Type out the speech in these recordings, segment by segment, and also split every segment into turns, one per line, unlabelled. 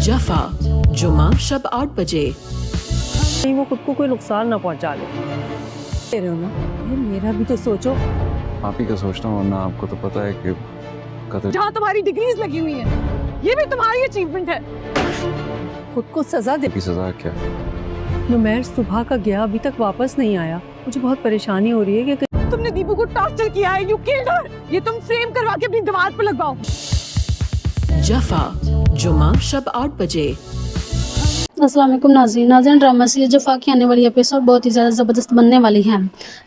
जफा जुमा शब 8 बजे।
कहीं वो खुद को कोई नुकसान ना पहुंचा ले रहे हो ना, ये मेरा भी तो सोचो।
आप ही का सोचना हूँ ना, आपको तो पता है कि कदर
जहाँ तुम्हारी डिग्रीज लगी हुई हैं, ये भी तुम्हारी अचीवमेंट है।
खुद को सजा दे।
की सजा क्या?
नुमैर सुबह का गया, अभी तक वापस नहीं आया। मुझे बहुत परेशानी हो रही है कि
तुमने दीपू को टॉर्चर किया है, यू किल्ड हर। ये तुम फ्रेम करवा के अपनी दीवार पर लगवाओ।
जफा जुमा शब 8 बजे।
अस्सलाम वालेकुम नाज़रीन, ड्रामा सीरीज जफ़ा की आने वाली एपिसोड बहुत ही ज़्यादा ज़बरदस्त बनने वाली है।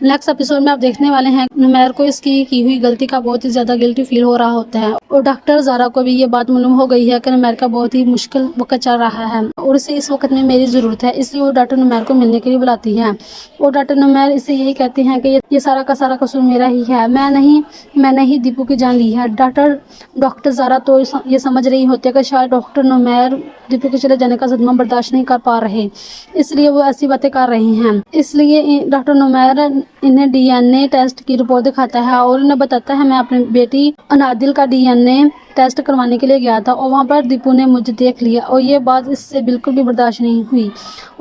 नेक्स्ट एपिसोड में आप देखने वाले हैं नुमैर को इसकी की हुई गलती का बहुत ही ज़्यादा गिल्टी फील हो रहा होता है और डॉक्टर ज़ारा को भी ये बात मालूम हो गई है कि नुमैर का बहुत ही मुश्किल वक्त चल रहा है और इसे इस वक्त में मेरी ज़रूरत है, इसलिए वो डॉक्टर नुमैर को मिलने के लिए बुलाती है और डॉक्टर नुमैर इससे यही कहते हैं कि ये सारा का सारा कसूर मेरा ही है, मैंने ही दीपू की जान ली है। डॉक्टर ज़ारा तो ये समझ रही होती है कि शायद डॉक्टर नुमैर दीपू के चले जाने का सदमा बर्दाश्त नहीं कर पा रहे, इसलिए वो ऐसी बातें कर रही हैं। इसलिए डॉक्टर नुमैर इन्हें डीएनए टेस्ट की रिपोर्ट दिखाता है और इन्हें बताता है मैं अपनी बेटी अनादिल का डीएनए टेस्ट करवाने के लिए गया था और वहाँ पर दीपू ने मुझे देख लिया और ये बात इससे बिल्कुल भी बर्दाश्त नहीं हुई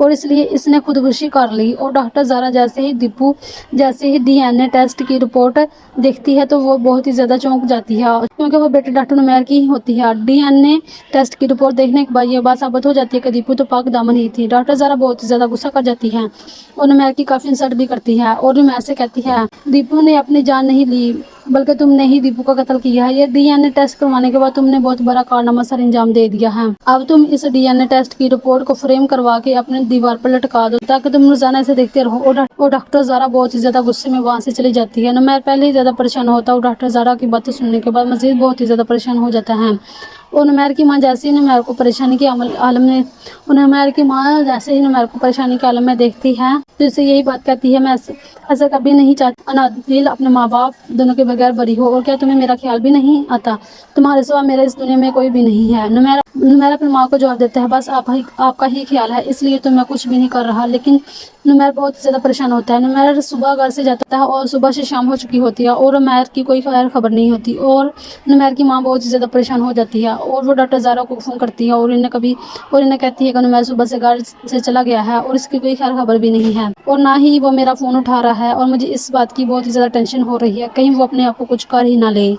और इसलिए इसने खुदकुशी कर ली। और डॉक्टर ज़ारा जैसे ही डीएनए टेस्ट की रिपोर्ट देखती है तो वो बहुत ही ज़्यादा चौंक जाती है क्योंकि वो बेटी डॉक्टर नुमैर की ही होती है। डीएनए टेस्ट की रिपोर्ट देखने के बाद ये बात साबित हो जाती है कि दीपू तो पाक दामन ही थी। डॉक्टर ज़ारा बहुत ही ज़्यादा गुस्सा कर जाती है और नुमैर की काफ़ी इंसल्ट भी करती है और नुमैर से कहती है दीपू ने अपनी जान नहीं ली बल्कि तुमने ही दीपू का कत्ल किया है। ये डीएनए टेस्ट करवाने के बाद तुमने बहुत बड़ा कारनामा सर अंजाम दे दिया है। अब तुम इस डीएनए टेस्ट की रिपोर्ट को फ्रेम करवा के अपने दीवार पर लटका दो ताकि तुम रोजाना ऐसे देखते रहो। और डॉक्टर ज़ारा बहुत ही ज्यादा गुस्से में वहाँ से चली जाती है। नुमैर पहले ही ज्यादा परेशान होता है और डॉक्टर ज़ारा की बातें सुनने के बाद मजीद बहुत ही ज्यादा परेशान हो जाता है। और नुमैर की माँ जैसे ही नुमैर को परेशानी के आलम में देखती है तो इसे यही बात कहती है मैं ऐसा कभी नहीं चाहती अनादिल अपने माँ बाप दोनों के बगैर बरी हो और क्या तुम्हें मेरा ख्याल भी नहीं आता? तुम्हारे सिवा मेरा इस दुनिया में कोई भी नहीं है। नुमैर अपनी माँ को जवाब देता है बस आपका ही ख्याल है इसलिए तो मैं कुछ भी नहीं कर रहा। लेकिन नुमैर बहुत ज़्यादा परेशान होता है। नुमैर सुबह घर से जाता है और सुबह से शाम हो चुकी होती है और नुमैर की कोई खैर खबर नहीं होती और नुमैर की माँ बहुत ज़्यादा परेशान हो जाती है और वो डॉक्टर ज़ारा को फ़ोन करती है और इन्हें कहती है कि नुमैर सुबह से घर से चला गया है और इसकी कोई खैर खबर भी नहीं है और ना ही वो मेरा फ़ोन उठा रहा है और मुझे इस बात की बहुत ही ज़्यादा टेंशन हो रही है कहीं वो अपने आप को कुछ कर ही ना ले।